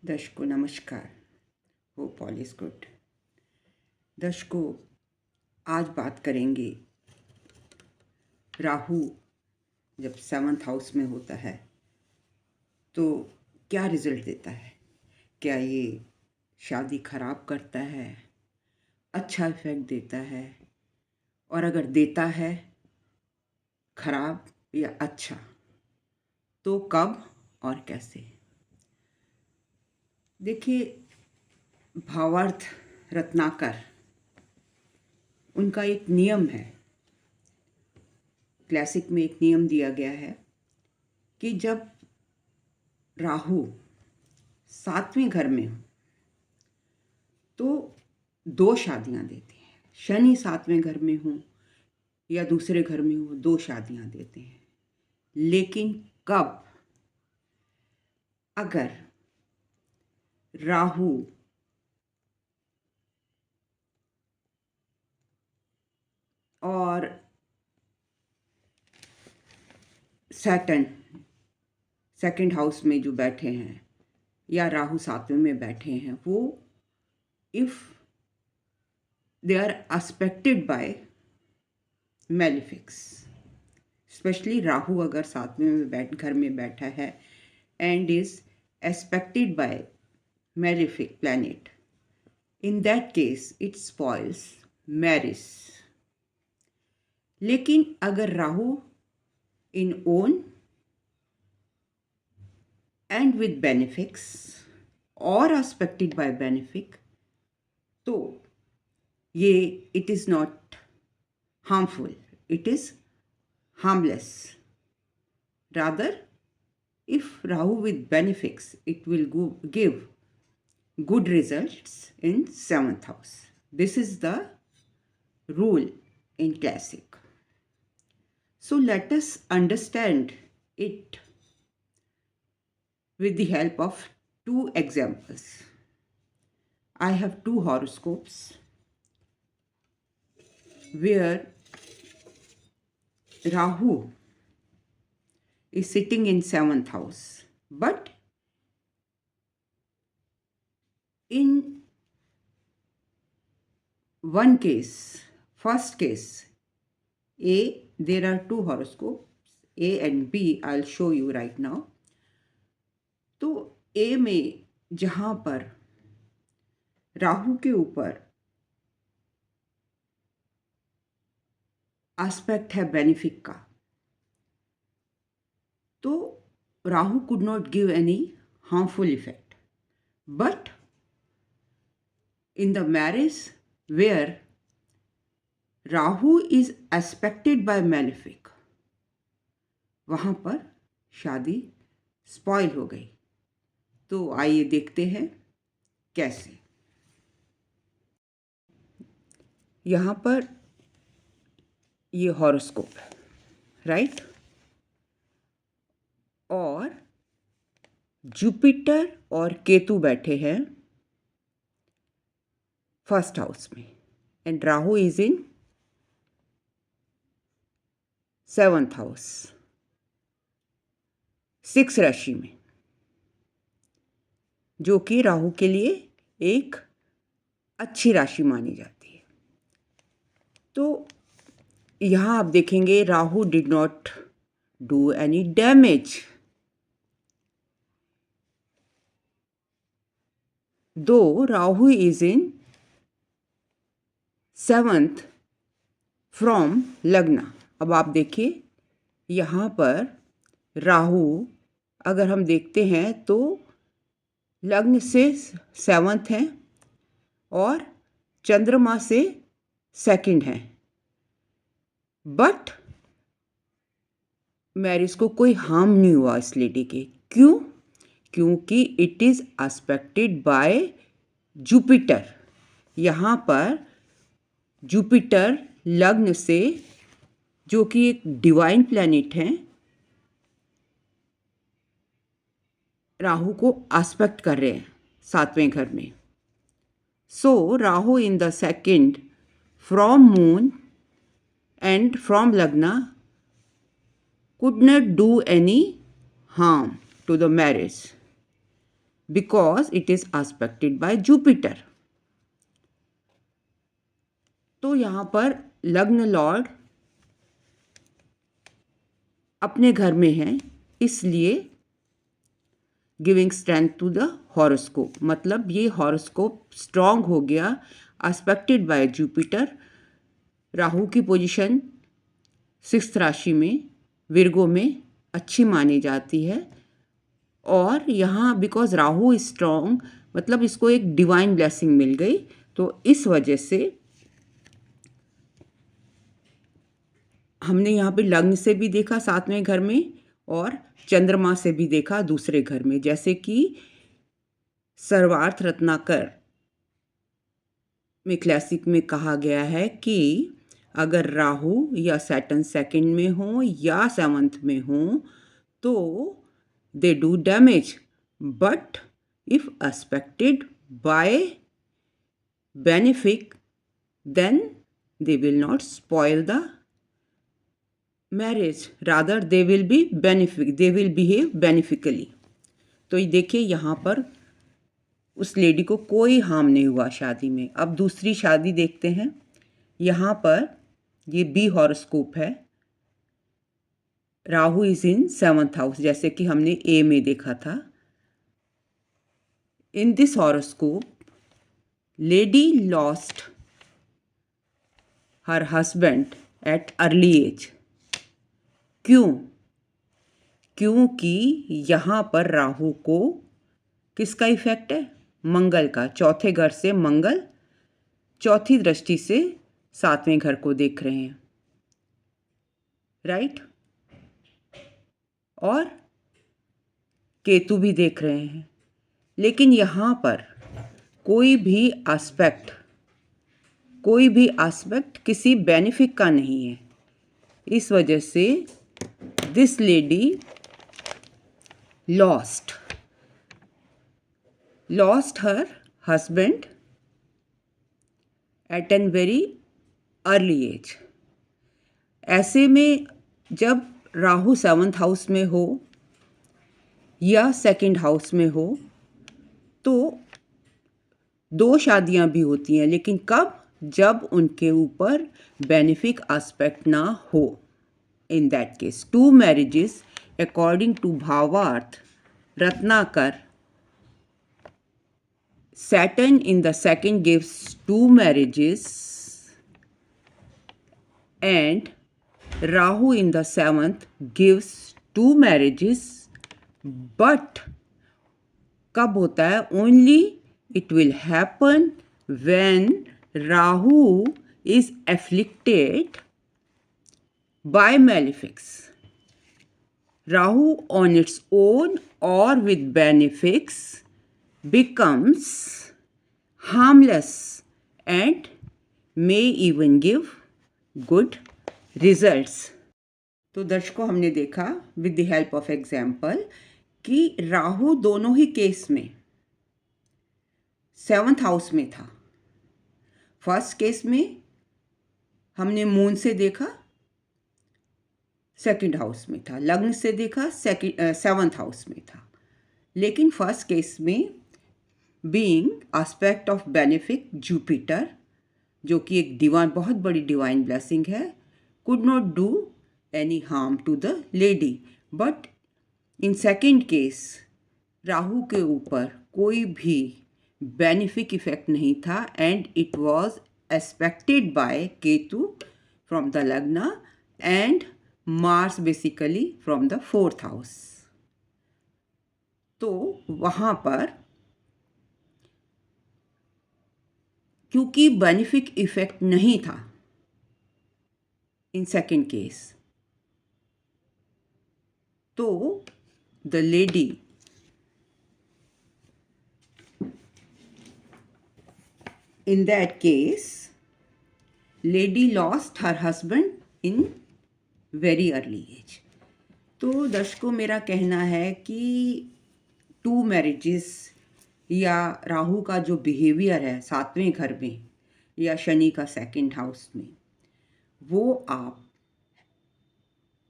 दर्शकों नमस्कार। Hope all is good. दर्शकों, आज बात करेंगे राहु जब 7th हाउस में होता है तो क्या रिजल्ट देता है। क्या ये शादी खराब करता है, अच्छा इफेक्ट देता है, और अगर देता है खराब या अच्छा तो कब और कैसे। देखिए, भावार्थ रत्नाकर, उनका एक नियम है, क्लासिक में एक नियम दिया गया है कि जब राहु 7वें घर में हो तो 2 शादियां देते हैं। शनि 7वें घर में हो या दूसरे घर में हो 2 शादियां देते हैं। लेकिन कब? अगर राहु और सैटर्न सेकंड हाउस में जो बैठे हैं या राहु 7वें में बैठे हैं, वो if they are aspected by malefics, specially Rahu अगर 7वें में घर में बैठा है and is aspected by malefic planet, in that case it spoils marriage. लेकिन अगर Rahu in own and with benefics or aspected by benefic, तो ये it is not harmful, it is harmless. Rather, if Rahu with benefics, it will give good results in 7th house. This is the rule in classic. So let us understand it with the help of 2 examples. I have 2 horoscopes where Rahu is sitting in 7th house, but in one case, first case A, there are 2 horoscopes A and B. I'll show you right now. तो A में जहाँ पर राहु के ऊपर aspect है benefic का, तो Rahu could not give any harmful effect, but in the marriage where Rahu is aspected by malefic, वहाँ पर शादी स्पॉइल हो गई। तो आइए देखते हैं कैसे। यहाँ पर ये हॉरोस्कोप है, राइट? और जुपिटर और केतु बैठे हैं फर्स्ट हाउस में and Rahu is in 7th house, 6 राशि में, जो कि राहु के लिए एक अच्छी राशि मानी जाती है। तो यहाँ आप देखेंगे Rahu did not do any damage, दो Rahu is in 7th from लग्न। अब आप देखिए यहाँ पर राहु अगर हम देखते हैं तो लग्न से 7th है और चंद्रमा से 2nd है, बट मैरिज को कोई हार्म नहीं हुआ इस लेडी के। क्यों? क्योंकि it is aspected bye Jupiter. यहाँ पर जुपिटर लग्न से, जो कि एक डिवाइन प्लैनेट है, राहु को एस्पेक्ट कर रहे हैं 7वें घर में। So Rahu in the 2nd from moon and from Lagna could not do any harm to the marriage. because it is aspected by Jupiter. तो यहाँ पर लग्न लॉर्ड अपने घर में हैं, इसलिए giving strength to the horoscope, मतलब ये हॉरोस्कोप स्ट्रॉन्ग हो गया, एस्पेक्टेड बाय जुपिटर। राहु की पोजीशन 6th राशि में विर्गो में अच्छी मानी जाती है, और यहाँ बिकॉज राहु इज स्ट्रॉन्ग मतलब इसको एक डिवाइन ब्लेसिंग मिल गई, तो इस वजह से हमने यहाँ पे लग्न से भी देखा 7वें घर में और चंद्रमा से भी देखा दूसरे घर में। जैसे कि सर्वार्थ रत्नाकर में क्लासिक में कहा गया है कि अगर राहु या सैटर्न 2nd में हो या 7th में हो तो they do damage, but if aspected by benefic then they will not spoil the marriage, rather they will behave benefically। तो ये देखिए यहाँ पर उस लेडी को कोई हार्म नहीं हुआ शादी में। अब दूसरी शादी देखते हैं। यहाँ पर ये बी हॉरोस्कोप है, Rahu is in 7th house, जैसे कि हमने ए में देखा था। In this horoscope lady lost her husband at early age. क्यों? क्योंकि यहाँ पर राहु को किसका इफेक्ट है? मंगल का। चौथे घर से मंगल चौथी दृष्टि से 7वें घर को देख रहे हैं, राइट? और केतु भी देख रहे हैं, लेकिन यहाँ पर कोई भी एस्पेक्ट किसी बेनिफिक का नहीं है। इस वजह से this lady lost her husband at an very early age. ऐसे में जब राहु 7th हाउस में हो या 2nd हाउस में हो तो 2 शादियां भी होती हैं, लेकिन कब? जब उनके ऊपर बेनिफिक एस्पेक्ट ना हो। In that case 2 marriages according to Bhavarth Ratnakar, Saturn in the 2nd gives 2 marriages and Rahu in the 7th gives 2 marriages, but कब होता है? Only it will happen when Rahu is afflicted by malefics. Rahu on its own or with benefics becomes harmless and may even give good results. तो दर्शकों, हमने देखा with the help of example कि राहु दोनों ही case में 7th house में था। First case में हमने मून से देखा 2nd हाउस में था, लग्न से देखा 7th हाउस में था। लेकिन फर्स्ट केस में being aspect of benefic Jupiter, जो कि एक डिवाइन, बहुत बड़ी डिवाइन ब्लेसिंग है, could not do any harm to the lady. But in 2nd case Rahu के ऊपर कोई भी बेनिफिक इफेक्ट नहीं था and it was aspected by Ketu from the Lagna and Mars basically from the 4th house. तो वहाँ पर क्योंकि बेनिफिक इफेक्ट नहीं था इन 2nd केस, तो the lady in that case lady lost her husband in very early age। तो दर्शकों, मेरा कहना है कि 2 marriages या राहु का जो बिहेवियर है 7वें घर में या शनि का 2nd हाउस में, वो आप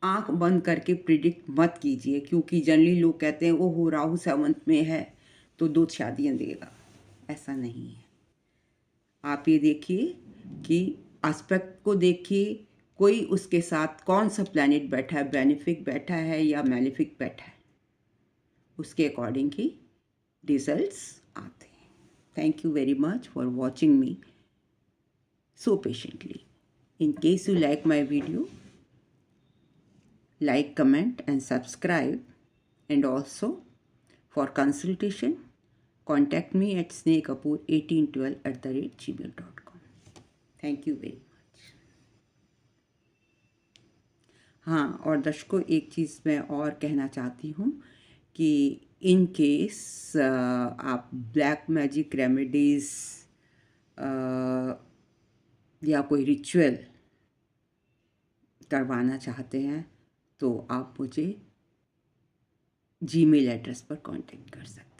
आंख बंद करके प्रिडिक्ट मत कीजिए, क्योंकि जनरली लोग कहते हैं ओहो राहु 7th में है तो 2 शादियाँ देगा, ऐसा नहीं है। आप ये देखिए कि एस्पेक्ट को देखिए, कोई उसके साथ कौन सा प्लैनेट बैठा है, बेनिफिक बैठा है या मैलेफिक बैठा है, उसके अकॉर्डिंग ही रिजल्ट्स आते हैं। Thank you very much for watching me so patiently. In case you like my video, like, comment and subscribe, and also for consultation contact me at snehkapoor1812@gmail.com. Thank you very much. हाँ, और दर्शकों एक चीज़ मैं और कहना चाहती हूँ कि इन केस आप ब्लैक मैजिक रेमेडीज़ या कोई रिचुअल करवाना चाहते हैं तो आप मुझे जीमेल एड्रेस पर कांटेक्ट कर सकते हैं।